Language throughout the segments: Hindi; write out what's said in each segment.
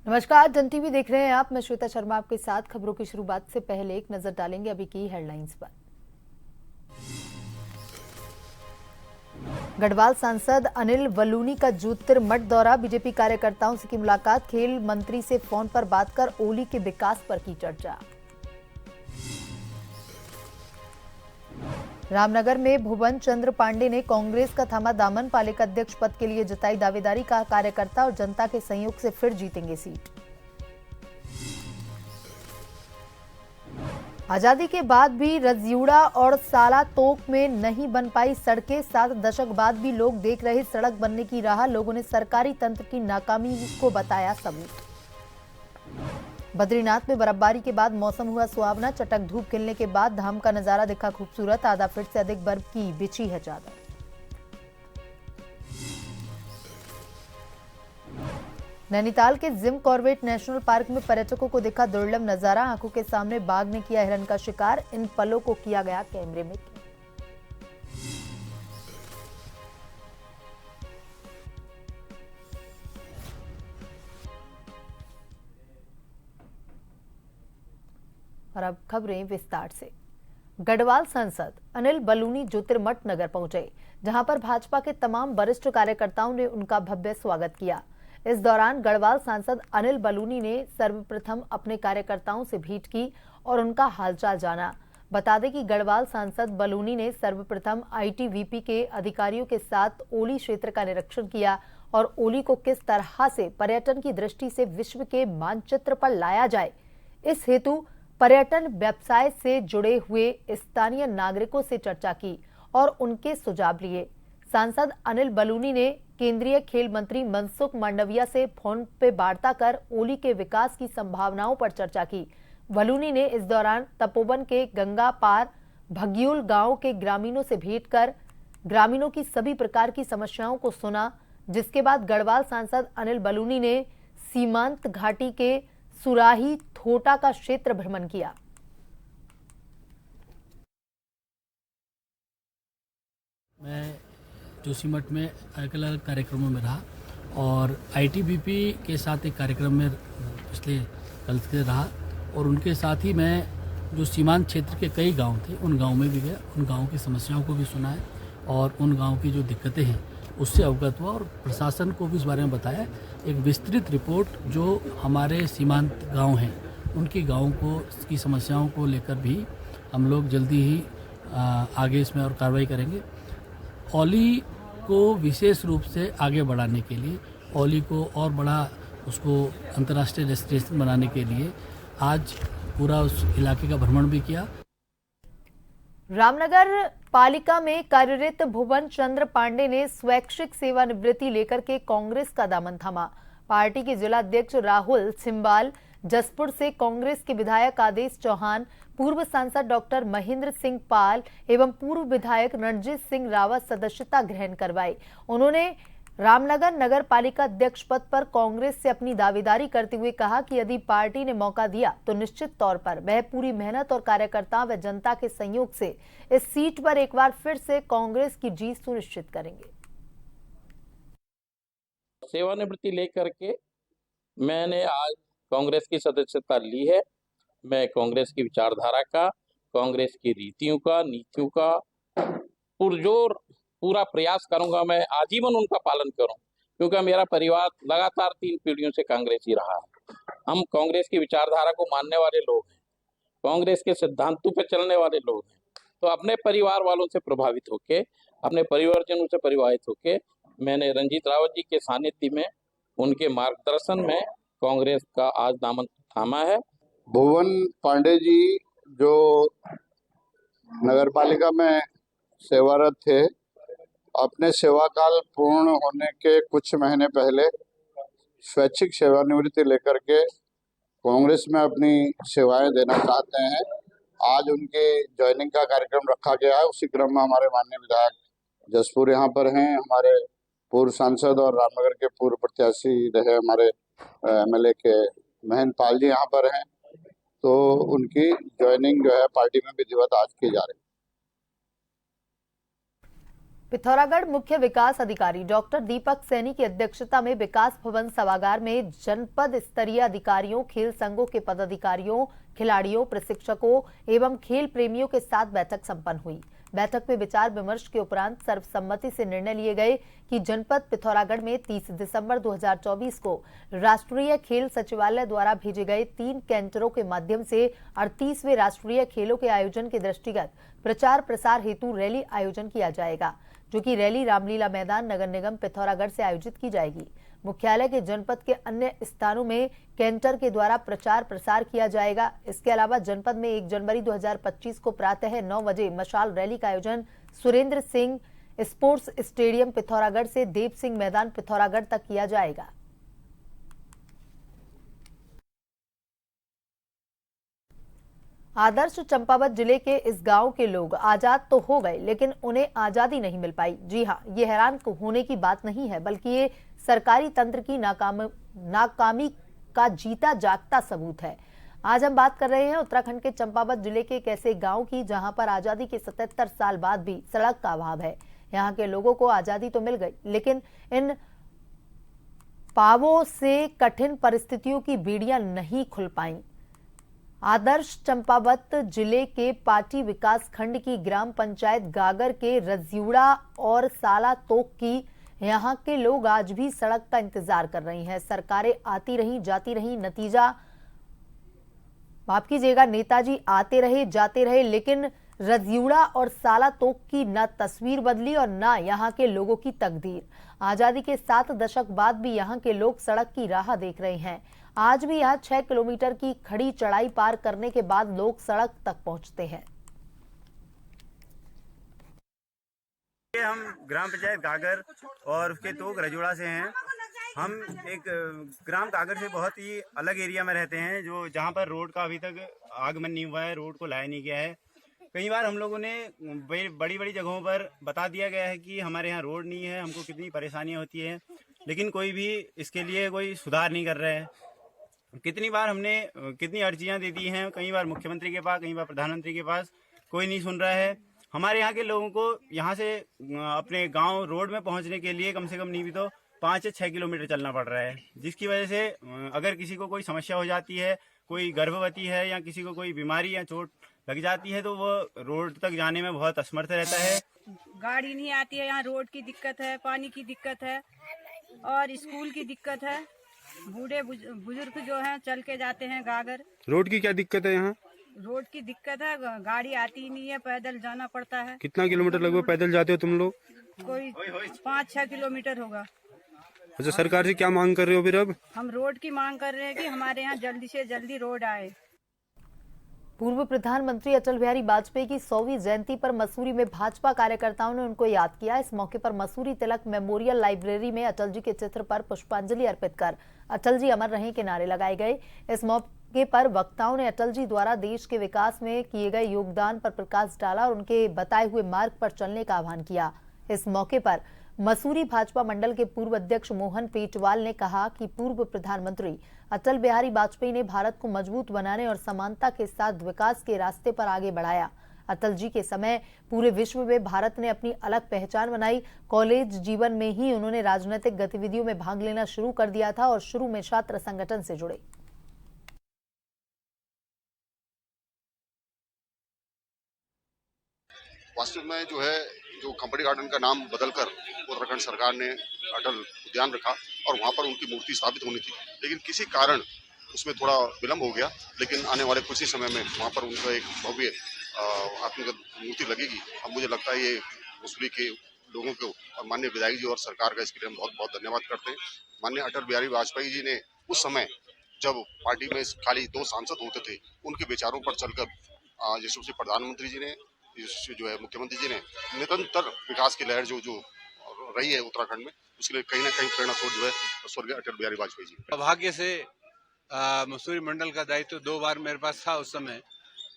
नमस्कार, जन टीवी देख रहे हैं आप। मैं श्वेता शर्मा आपके साथ। खबरों की शुरुआत से पहले एक नजर डालेंगे अभी की हेडलाइंस पर। गढ़वाल सांसद अनिल बलूनी का ज्योतिर्मठ दौरा, बीजेपी कार्यकर्ताओं से की मुलाकात, खेल मंत्री से फोन पर बात कर ओली के विकास पर की चर्चा। रामनगर में भुवन चंद्र पांडे ने कांग्रेस का थामा दामन, पालिका अध्यक्ष पद के लिए जताई दावेदारी, का कार्यकर्ता और जनता के सहयोग से फिर जीतेंगे सीट। आजादी के बाद भी रजियूड़ा और साला तोक में नहीं बन पाई सड़कें, 7 दशक बाद भी लोग देख रहे सड़क बनने की राह, लोगों ने सरकारी तंत्र की नाकामी को बताया सबूत। बद्रीनाथ में बर्फबारी के बाद मौसम हुआ सुहावना, चटक धूप खिलने के बाद धाम का नजारा दिखा खूबसूरत, आधा फीट से अधिक बर्फ की बिछी है चादर। नैनीताल के जिम कॉर्बेट नेशनल पार्क में पर्यटकों को दिखा दुर्लभ नजारा, आंखों के सामने बाघ ने किया हिरण का शिकार, इन पलों को किया गया कैमरे में। और अब खबरें विस्तार से। गढ़वाल सांसद अनिल बलूनी ज्योतिर्मठ नगर पहुंचे, जहां पर भाजपा के तमाम वरिष्ठ कार्यकर्ताओं ने उनका भव्य स्वागत किया। इस दौरान गढ़वाल सांसद अनिल बलूनी ने सर्वप्रथम अपने कार्यकर्ताओं से भेंट की और उनका हालचाल जाना। बता दें कि गढ़वाल सांसद बलूनी ने सर्वप्रथम आईटीबीपी के अधिकारियों के साथ ओली क्षेत्र का निरीक्षण किया और ओली को किस तरह से पर्यटन की दृष्टि से विश्व के मानचित्र पर लाया जाए, इस हेतु पर्यटन व्यवसाय से जुड़े हुए स्थानीय नागरिकों से चर्चा की और उनके सुझाव लिए। सांसद अनिल बलूनी ने केंद्रीय खेल मंत्री मनसुख मांडविया से फोन पे वार्ता कर ओली के विकास की संभावनाओं पर चर्चा की। बलूनी ने इस दौरान तपोवन के गंगा पार भग्यूल गांव के ग्रामीणों से भेंट कर ग्रामीणों की सभी प्रकार की समस्याओं को सुना, जिसके बाद गढ़वाल सांसद अनिल बलूनी ने सीमांत घाटी के सुराही थोटा का क्षेत्र भ्रमण किया। मैं जोशीमठ में अलग अलग कार्यक्रमों में रहा और आईटीबीपी के साथ एक कार्यक्रम में पिछले कल से रहा और उनके साथ ही मैं जो सीमांत क्षेत्र के कई गांव थे उन गांव में भी गया, उन गांव की समस्याओं को भी सुना है और उन गांव की जो दिक्कतें हैं उससे अवगत हुआ और प्रशासन को भी इस बारे में बताया। एक विस्तृत रिपोर्ट जो हमारे सीमांत गांव हैं उनकी गाँव को की समस्याओं को लेकर भी हम लोग जल्दी ही आगे इसमें और कार्रवाई करेंगे। ओली को विशेष रूप से आगे बढ़ाने के लिए, ओली को और बड़ा उसको अंतर्राष्ट्रीय डेस्टिनेशन बनाने के लिए आज पूरा उस इलाके का भ्रमण भी किया। रामनगर पालिका में कार्यरत भुवन चंद्र पांडे ने स्वैच्छिक सेवानिवृत्ति लेकर के कांग्रेस का दामन थामा। पार्टी के जिला अध्यक्ष राहुल छिंबाल, जसपुर से कांग्रेस के विधायक आदेश चौहान, पूर्व सांसद डॉक्टर महेंद्र सिंह पाल एवं पूर्व विधायक रणजीत सिंह रावत सदस्यता ग्रहण करवाई। उन्होंने रामनगर नगर पालिका अध्यक्ष पद पर कांग्रेस से अपनी दावेदारी करते हुए कहा कि यदि पार्टी ने मौका दिया तो निश्चित तौर पर वह पूरी मेहनत और कार्यकर्ताओं व जनता के सहयोग से इस सीट पर एक बार फिर से कांग्रेस की जीत सुनिश्चित करेंगे। सेवानिवृत्ति लेकर के मैंने आज कांग्रेस की सदस्यता ली है। मैं कांग्रेस की विचारधारा का, कांग्रेस की रीतियों का, नीतियों का पुरजोर पूरा प्रयास करूंगा। मैं आजीवन उनका पालन करूं, क्योंकि मेरा परिवार लगातार 3 पीढ़ियों से कांग्रेस ही रहा है। हम कांग्रेस की विचारधारा को मानने वाले लोग हैं, कांग्रेस के सिद्धांतों पर चलने वाले लोग हैं। तो अपने परिवार वालों से प्रभावित होके, अपने परिवारजनों से प्रभावित होके मैंने रणजीत रावत जी के सानिध्य में, उनके मार्गदर्शन में कांग्रेस का आज दामन थामा है। भुवन पांडे जी जो नगरपालिका में सेवारत थे, अपने सेवा काल पूर्ण होने के कुछ महीने पहले स्वैच्छिक सेवानिवृत्ति लेकर के कांग्रेस में अपनी सेवाएं देना चाहते हैं। आज उनके ज्वाइनिंग का कार्यक्रम रखा गया है। उसी क्रम में हमारे माननीय विधायक जसपुर यहाँ पर हैं, हमारे पूर्व सांसद और रामनगर के पूर्व प्रत्याशी रहे हमारे एमएलए के महेंद्र पाल जी यहाँ पर हैं। तो उनकी ज्वाइनिंग जो है पार्टी में विधिवत आज की जा रही है। पिथौरागढ़ मुख्य विकास अधिकारी डॉक्टर दीपक सैनी की अध्यक्षता में विकास भवन सभागार में जनपद स्तरीय अधिकारियों, खेल संघों के पदाधिकारियों, खिलाड़ियों, प्रशिक्षकों एवं खेल प्रेमियों के साथ बैठक संपन्न हुई। बैठक में विचार विमर्श के उपरांत सर्वसम्मति से निर्णय लिए गए कि जनपद पिथौरागढ़ में 30 दिसंबर 2024 को राष्ट्रीय खेल सचिवालय द्वारा भेजे गए 3 कैंटरों के माध्यम से 38वें राष्ट्रीय खेलों के आयोजन के दृष्टिगत प्रचार प्रसार हेतु रैली आयोजन किया जाएगा, जो कि रैली रामलीला मैदान नगर निगम पिथौरागढ़ से आयोजित की जाएगी। मुख्यालय के जनपद के अन्य स्थानों में कैंटर के द्वारा प्रचार प्रसार किया जाएगा। इसके अलावा जनपद में 1 जनवरी 2025 को प्रातः 9 बजे मशाल रैली का आयोजन सुरेंद्र सिंह स्पोर्ट्स स्टेडियम पिथौरागढ़ से देव सिंह मैदान पिथौरागढ़ तक किया जाएगा। आदर्श चंपावत जिले के इस गांव के लोग आजाद तो हो गए, लेकिन उन्हें आजादी नहीं मिल पाई। जी हां, ये हैरान होने की बात नहीं है, बल्कि ये सरकारी तंत्र की नाकामी का जीता जागता सबूत है। आज हम बात कर रहे हैं उत्तराखंड के चंपावत जिले के एक ऐसे गांव की जहां पर आजादी के 77 साल बाद भी सड़क का अभाव है। यहाँ के लोगों को आजादी तो मिल गई, लेकिन इन पावों से कठिन परिस्थितियों की बेड़ियां नहीं खुल पाई। आदर्श चंपावत जिले के पाटी विकास खंड की ग्राम पंचायत गागर के रजियुड़ा और साला तोक की यहाँ के लोग आज भी सड़क का इंतजार कर रही हैं। सरकारें आती रही जाती रही, नतीजा माफ कीजिएगा, नेताजी आते रहे जाते रहे, लेकिन रजियुड़ा और साला तोक की न तस्वीर बदली और न यहाँ के लोगों की तकदीर। आजादी के 7 दशक बाद भी यहाँ के लोग सड़क की राह देख रहे हैं। आज भी यहाँ 6 किलोमीटर की खड़ी चढ़ाई पार करने के बाद लोग सड़क तक पहुंचते हैं। हम ग्राम पंचायत गागर और उसके तोक रजोड़ा से हैं। हम एक ग्राम गागर से बहुत ही अलग एरिया में रहते हैं, जो जहाँ पर रोड का अभी तक आगमन नहीं हुआ है, रोड को लाया नहीं गया है। कई बार हम लोगों ने बड़ी बड़ी जगहों पर बता दिया गया है कि हमारे यहाँ रोड नहीं है, हमको कितनी परेशानियाँ होती है, लेकिन कोई भी इसके लिए कोई सुधार नहीं कर रहे हैं। कितनी बार हमने कितनी अर्जियां दे दी हैं, कई बार मुख्यमंत्री के पास, कई बार प्रधानमंत्री के पास, कोई नहीं सुन रहा है। हमारे यहाँ के लोगों को यहाँ से अपने गांव रोड में पहुँचने के लिए कम से कम नहीं भी तो 5 से 6 किलोमीटर चलना पड़ रहा है, जिसकी वजह से अगर किसी को कोई समस्या हो जाती है, कोई गर्भवती है या किसी को कोई बीमारी या चोट लग जाती है, तो वो रोड तक जाने में बहुत असमर्थ रहता है। गाड़ी नहीं आती है, यहाँ रोड की दिक्कत है, पानी की दिक्कत है और स्कूल की दिक्कत है। बूढ़े बुजुर्ग जो हैं चल के जाते हैं गागर। रोड की क्या दिक्कत है यहाँ? रोड की दिक्कत है, गाड़ी आती नहीं है, पैदल जाना पड़ता है। कितना किलोमीटर लगभग पैदल जाते हो तुम लोग? कोई 5-6 किलोमीटर होगा। अच्छा, सरकार से क्या मांग कर रहे हो फिर अब? हम रोड की मांग कर रहे हैं कि हमारे यहाँ जल्दी से जल्दी रोड आए। पूर्व प्रधानमंत्री अटल बिहारी वाजपेयी की 100वीं जयंती पर मसूरी में भाजपा कार्यकर्ताओं ने उनको याद किया। इस मौके पर मसूरी तिलक मेमोरियल लाइब्रेरी में अटल जी के चित्र पर पुष्पांजलि अर्पित कर अटल जी अमर रहें के नारे लगाए गए। इस मौके पर वक्ताओं ने अटल जी द्वारा देश के विकास में किए गए योगदान पर प्रकाश डाला और उनके बताए हुए मार्ग पर चलने का आह्वान किया। इस मौके पर मसूरी भाजपा मंडल के पूर्व अध्यक्ष मोहन पेटवाल ने कहा कि पूर्व प्रधानमंत्री अटल बिहारी वाजपेयी ने भारत को मजबूत बनाने और समानता के साथ विकास के रास्ते पर आगे बढ़ाया। अटल जी के समय पूरे विश्व में भारत ने अपनी अलग पहचान बनाई। कॉलेज जीवन में ही उन्होंने राजनीतिक गतिविधियों में भाग लेना शुरू कर दिया था और शुरू में छात्र संगठन से जुड़े। वास्तव में जो कंपनी गार्डन का नाम बदलकर उत्तराखंड सरकार ने अटल उद्यान रखा और वहां पर उनकी मूर्ति स्थापित होनी थी, लेकिन किसी कारण उसमें थोड़ा विलंब हो गया। लेकिन आने वाले कुछ ही समय में वहां पर उनका एक भव्य आत्मगत मूर्ति लगेगी। अब मुझे लगता है ये मसूरी के लोगों को और माननीय विधायक जी और सरकार का इसके लिए हम बहुत बहुत धन्यवाद करते हैं। माननीय अटल बिहारी वाजपेयी जी ने उस समय जब पार्टी में खाली 2 सांसद होते थे, उनके विचारों पर चलकर यशस्वी प्रधानमंत्री जी ने मुख्यमंत्री जी ने निरंतर विकास की लहर जो रही है उत्तराखंड में, उसके लिए कहीं ना कहीं प्रेरणा स्रोत स्वर्गीय अटल बिहारी वाजपेयी जी। सौभाग्य से मसूरी मंडल का दायित्व 2 बार मेरे पास था उस समय,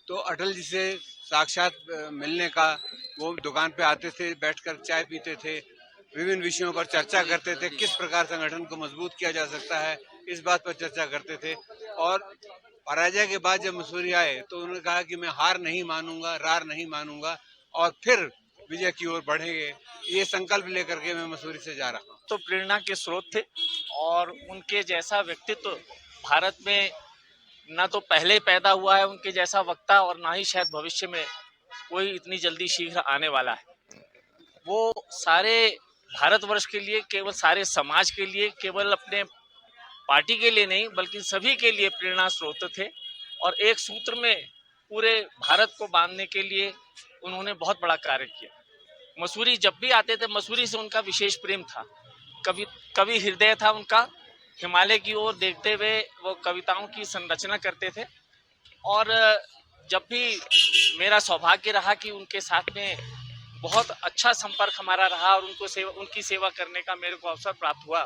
तो अटल जी से साक्षात मिलने का, वो दुकान पे आते थे, बैठकर चाय पीते थे, विभिन्न विषयों पर चर्चा करते थे, किस प्रकार संगठन को मजबूत किया जा सकता है, इस बात पर चर्चा करते थे। और पराजय के बाद जब मसूरी आए तो उन्होंने कहा कि मैं हार नहीं मानूंगा, रार नहीं मानूंगा और फिर विजय की ओर बढ़ेंगे। ये संकल्प लेकर के मैं मसूरी से जा रहा हूँ। तो प्रेरणा के स्रोत थे और उनके जैसा व्यक्तित्व भारत में ना तो पहले पैदा हुआ है उनके जैसा वक्ता, और ना ही शायद भविष्य में कोई इतनी जल्दी शीघ्र आने वाला है। वो सारे भारतवर्ष के लिए, केवल सारे समाज के लिए, केवल अपने पार्टी के लिए नहीं बल्कि सभी के लिए प्रेरणा स्रोत थे। और एक सूत्र में पूरे भारत को बांधने के लिए उन्होंने बहुत बड़ा कार्य किया। मसूरी जब भी आते थे, मसूरी से उनका विशेष प्रेम था, कवि हृदय था उनका। हिमालय की ओर देखते हुए वो कविताओं की संरचना करते थे। और जब भी मेरा सौभाग्य रहा कि उनके साथ में बहुत अच्छा संपर्क हमारा रहा और उनकी सेवा करने का मेरे को अवसर प्राप्त हुआ।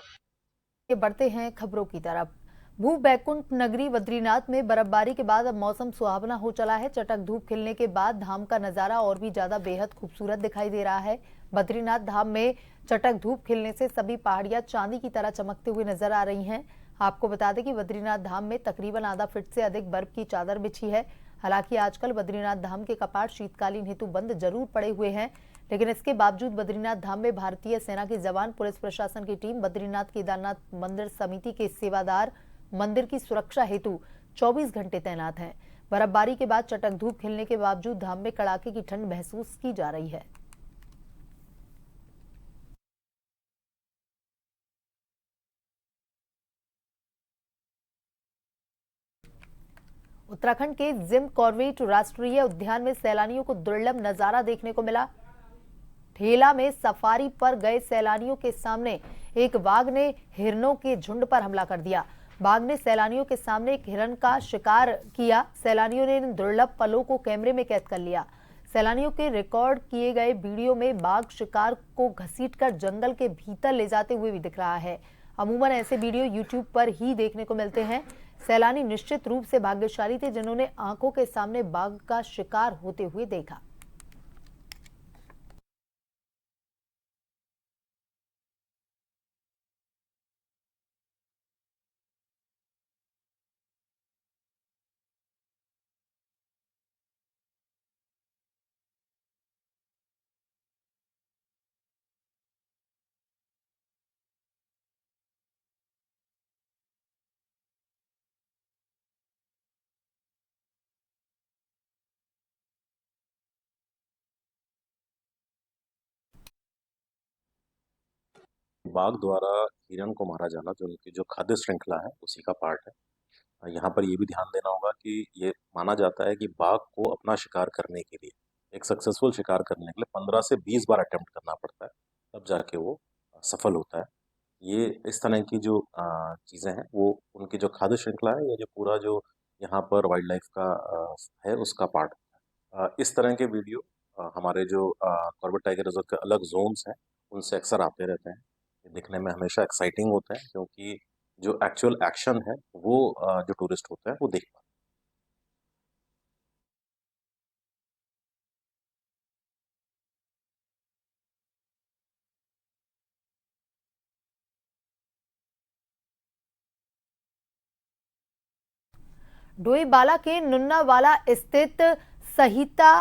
ये बढ़ते हैं खबरों की तरफ। भू बैकुंठ नगरी बद्रीनाथ में बर्फबारी के बाद अब मौसम सुहावना हो चला है। चटक धूप खिलने के बाद धाम का नजारा और भी ज्यादा बेहद खूबसूरत दिखाई दे रहा है। बद्रीनाथ धाम में चटक धूप खिलने से सभी पहाड़ियां चांदी की तरह चमकते हुए नजर आ रही हैं। आपको बता दें कि बद्रीनाथ धाम में तकरीबन आधा फीट से अधिक बर्फ की चादर बिछी है। हालांकि आजकल बद्रीनाथ धाम के कपाट शीतकालीन हेतु बंद जरूर पड़े हुए हैं, लेकिन इसके बावजूद बद्रीनाथ धाम में भारतीय सेना के जवान, पुलिस प्रशासन की टीम, बद्रीनाथ केदारनाथ मंदिर समिति के सेवादार मंदिर की सुरक्षा हेतु 24 घंटे तैनात हैं। बर्फबारी के बाद चटक धूप खिलने के बावजूद धाम में कड़ाके की ठंड महसूस की जा रही है। उत्तराखंड के जिम कॉर्बेट राष्ट्रीय उद्यान में सैलानियों को दुर्लभ नजारा देखने को मिला। ठेला में सफारी पर गए सैलानियों के सामने एक बाघ ने हिरणों के झुंड पर हमला कर दिया। बाघ ने सैलानियों के सामने एक हिरण का शिकार किया। सैलानियों ने इन दुर्लभ पलों को कैमरे में कैद कर लिया। सैलानियों के रिकॉर्ड किए गए वीडियो में बाघ शिकार को घसीटकर जंगल के भीतर ले जाते हुए भी दिख रहा है। अमूमन ऐसे वीडियो यूट्यूब पर ही देखने को मिलते हैं। सैलानी निश्चित रूप से भाग्यशाली थे जिन्होंने आंखों के सामने बाघ का शिकार होते हुए देखा। बाघ द्वारा हिरण को मारा जाना जो उनकी जो खाद्य श्रृंखला है उसी का पार्ट है। यहाँ पर ये भी ध्यान देना होगा कि ये माना जाता है कि बाघ को अपना शिकार करने के लिए, एक सक्सेसफुल शिकार करने के लिए 15 से 20 बार अटेम्प्ट करना पड़ता है, तब जाके वो सफल होता है। ये इस तरह की जो चीज़ें हैं वो उनकी जो खाद्य श्रृंखला है या जो पूरा जो यहाँ पर वाइल्ड लाइफ का है उसका पार्ट है। इस तरह के वीडियो हमारे जो कॉर्बेट टाइगर रिजर्व के अलग जोन्स हैं उनसे अक्सर आते रहते हैं। ये दिखने में हमेशा एक्साइटिंग होता है क्योंकि जो एक्चुअल एक्शन है वो जो टूरिस्ट होते हैं वो देख पाते हैं। डोईवाला के नुन्नावाला स्थित सहिता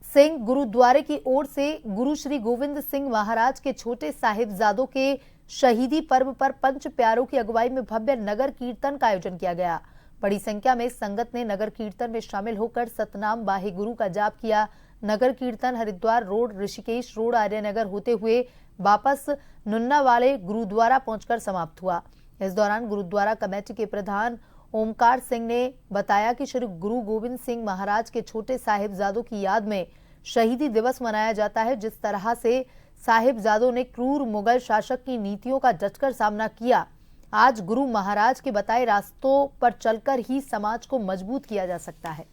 सिंह गुरुद्वारे की ओर से गुरु श्री गोविंद सिंह महाराज के छोटे साहिबजादों के शहीदी पर्व पर पंच प्यारों की अगुवाई में भव्य नगर कीर्तन का आयोजन किया गया। बड़ी संख्या में संगत ने नगर कीर्तन में शामिल होकर सतनाम वाहे गुरु का जाप किया। नगर कीर्तन हरिद्वार रोड, ऋषिकेश रोड, आर्यनगर होते हुए वापस नुन्नावाले गुरुद्वारा पहुंचकर समाप्त हुआ। इस दौरान गुरुद्वारा कमेटी के प्रधान ओमकार सिंह ने बताया कि श्री गुरु गोविंद सिंह महाराज के छोटे साहिबजादों की याद में शहीदी दिवस मनाया जाता है। जिस तरह से साहिबजादों ने क्रूर मुगल शासक की नीतियों का डटकर सामना किया, आज गुरु महाराज के बताए रास्तों पर चलकर ही समाज को मजबूत किया जा सकता है।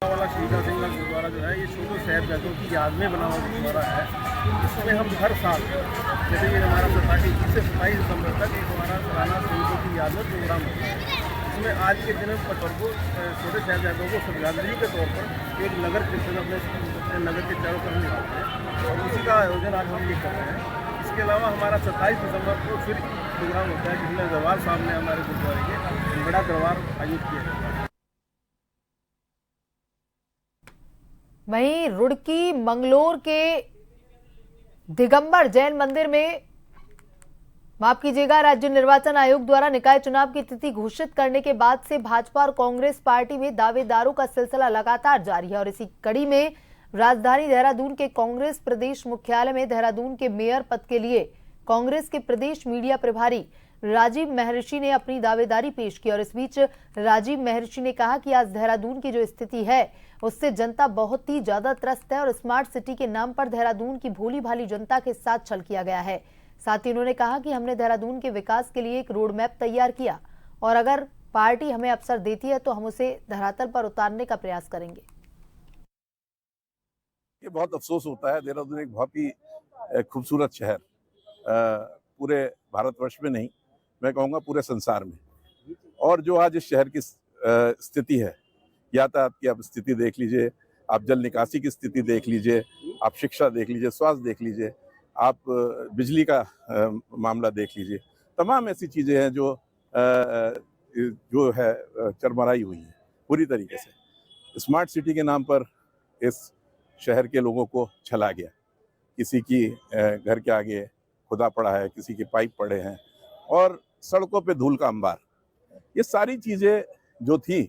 वाला शहीदा सिंह गुरुद्वारा जो है ये छोटे साहिबजादों की याद में बना हुआ गुरुद्वारा है। इसमें हम हर साल जैसे ये हमारा 27 से 27 दिसंबर तक एक हमारा सालाना सैनिकों की याद में प्रोग्राम होता है। इसमें आज के दिन को छोटे साहिबजादों को श्रद्धांजलि के तौर पर एक नगर कीर्तन अपने नगर के चारों तरफ निकालते हैं और उसी का आयोजन आज हम ये कर रहे हैं। इसके अलावा हमारा 27 दिसंबर को फिर प्रोग्राम होता है जिसमें दरबार साहब ने हमारे गुरुद्वारे के बड़ा दरबार आयोजित किया जाता है। वहीं रुड़की मंगलोर के दिगंबर जैन मंदिर में माफ कीजिएगा, राज्य निर्वाचन आयोग द्वारा निकाय चुनाव की तिथि घोषित करने के बाद से भाजपा और कांग्रेस पार्टी में दावेदारों का सिलसिला लगातार जारी है और इसी कड़ी में राजधानी देहरादून के कांग्रेस प्रदेश मुख्यालय में देहरादून के मेयर पद के लिए कांग्रेस के प्रदेश मीडिया प्रभारी राजीव महर्षि ने अपनी दावेदारी पेश की और इस बीच राजीव महर्षि ने कहा कि आज देहरादून की जो स्थिति है उससे जनता बहुत ही ज्यादा त्रस्त है और स्मार्ट सिटी के नाम पर देहरादून की भोली भाली जनता के साथ छल किया गया है। साथ ही उन्होंने कहा कि हमने देहरादून के विकास के लिए एक रोड मैप तैयार किया और अगर पार्टी हमें अवसर देती है तो हम उसे धरातल पर उतारने का प्रयास करेंगे। ये बहुत अफसोस होता है, देहरादून एक बहुत ही खूबसूरत शहर पूरे भारतवर्ष में नहीं, मैं कहूँगा पूरे संसार में, और जो आज इस शहर की स्थिति है, यातायात की आप स्थिति देख लीजिए, आप जल निकासी की स्थिति देख लीजिए, आप शिक्षा देख लीजिए, स्वास्थ्य देख लीजिए, आप बिजली का मामला देख लीजिए, तमाम ऐसी चीज़ें हैं जो है चरमराई हुई है पूरी तरीके से। स्मार्ट सिटी के नाम पर इस शहर के लोगों को छला गया, किसी की घर के आगे खुदा पड़ा है, किसी के पाइप पड़े हैं और सड़कों पे धूल का अंबार। ये सारी चीज़ें जो थी,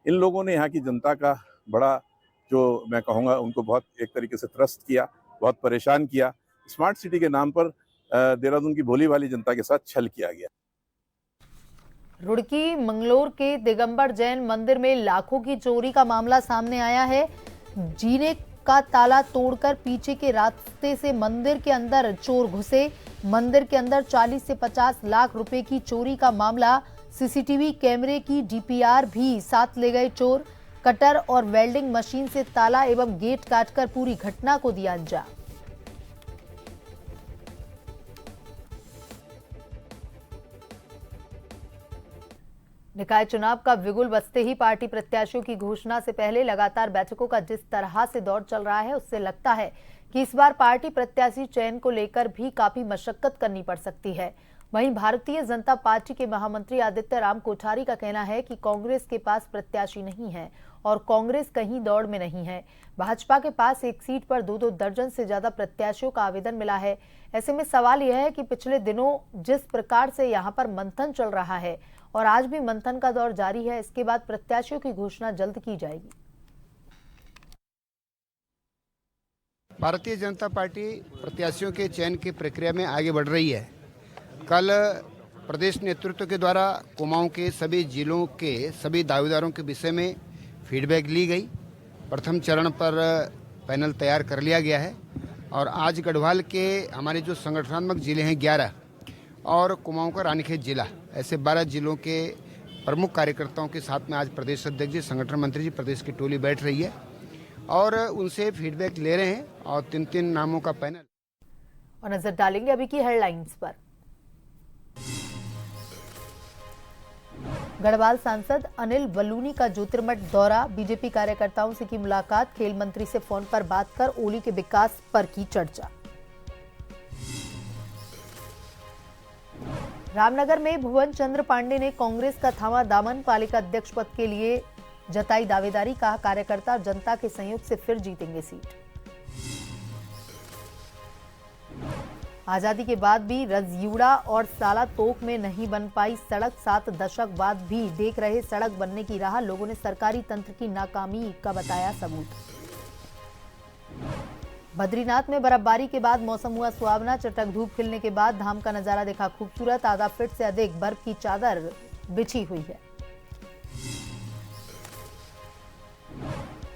इन लोगों ने यहाँ की जनता का बड़ा, जो मैं कहूँगा उनको बहुत एक तरीके से त्रस्त किया, बहुत परेशान किया। स्मार्ट सिटी के नाम पर देहरादून की भोली भाली जनता के साथ छल किया गया। रुड़की मंगलोर के दिगंबर जैन मंदिर में लाखों की चोरी का मामला सामने आया है। जीने का ताला तोड़कर पीछे के रास्ते से मंदिर के अंदर चोर घुसे। मंदिर के अंदर 40 से 50 लाख रुपए की चोरी का मामला। सीसीटीवी कैमरे की डीपीआर भी साथ ले गए चोर। कटर और वेल्डिंग मशीन से ताला एवं गेट काटकर पूरी घटना को दिया अंजाम। निकाय चुनाव का बिगुल बजते ही पार्टी प्रत्याशियों की घोषणा से पहले लगातार बैठकों का जिस तरह से दौर चल रहा है, उससे लगता है कि इस बार पार्टी प्रत्याशी चयन को लेकर भी काफी मशक्कत करनी पड़ सकती है। वहीं भारतीय जनता पार्टी के महामंत्री आदित्य राम कोठारी का कहना है कि कांग्रेस के पास प्रत्याशी नहीं है और कांग्रेस कहीं दौड़ में नहीं है। भाजपा के पास एक सीट पर 2-2 दर्जन से ज्यादा प्रत्याशियों का आवेदन मिला है। ऐसे में सवाल यह है कि पिछले दिनों जिस प्रकार से यहां पर मंथन चल रहा है और आज भी मंथन का दौर जारी है, इसके बाद प्रत्याशियों की घोषणा जल्द की जाएगी। भारतीय जनता पार्टी प्रत्याशियों के चयन की प्रक्रिया में आगे बढ़ रही है। कल प्रदेश नेतृत्व के द्वारा कुमाऊं के सभी जिलों के सभी दावेदारों के विषय में फीडबैक ली गई। प्रथम चरण पर पैनल तैयार कर लिया गया है और आज गढ़वाल के हमारे जो संगठनात्मक जिले हैं 11 और कुमाऊं का रानीखेत जिला, ऐसे 12 जिलों के प्रमुख कार्यकर्ताओं के साथ में आज प्रदेश अध्यक्ष जी, संगठन मंत्री जी, प्रदेश की टोली बैठ रही है और उनसे फीडबैक ले रहे हैं और 3-3 नामों का पैनल। और नजर डालेंगे अभी की हेडलाइंस पर। गढ़वाल सांसद अनिल बलूनी का ज्योतिर्मठ दौरा, बीजेपी कार्यकर्ताओं से की मुलाकात, खेल मंत्री से फोन पर बात कर ओली के विकास पर की चर्चा। रामनगर में भुवन चंद्र पांडे ने कांग्रेस का थामा दामन, पालिका अध्यक्ष पद के लिए जताई दावेदारी, कहा कार्यकर्ता और जनता के सहयोग से फिर जीतेंगे सीट। आजादी के बाद भी रजयूड़ा और साला तोक में नहीं बन पाई सड़क, 7 दशक बाद भी देख रहे सड़क बनने की राह, लोगों ने सरकारी तंत्र की नाकामी का बताया सबूत। बद्रीनाथ में बर्फबारी के बाद मौसम हुआ सुहावना, चटक धूप खिलने के बाद धाम का नजारा देखा खूबसूरत, आधा फीट से अधिक बर्फ की चादर बिछी हुई है।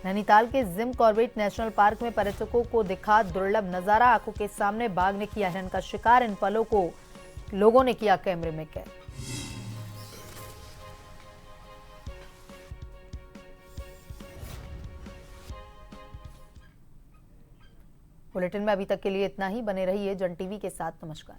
नैनीताल के जिम कॉर्बेट नेशनल पार्क में पर्यटकों को दिखा दुर्लभ नजारा, आंखों के सामने बाघ ने किया हिरण का शिकार, इन पलों को लोगों ने किया कैमरे में कैद। बुलेटिन में अभी तक के लिए इतना ही। बने रहिए जन टीवी के साथ। नमस्कार।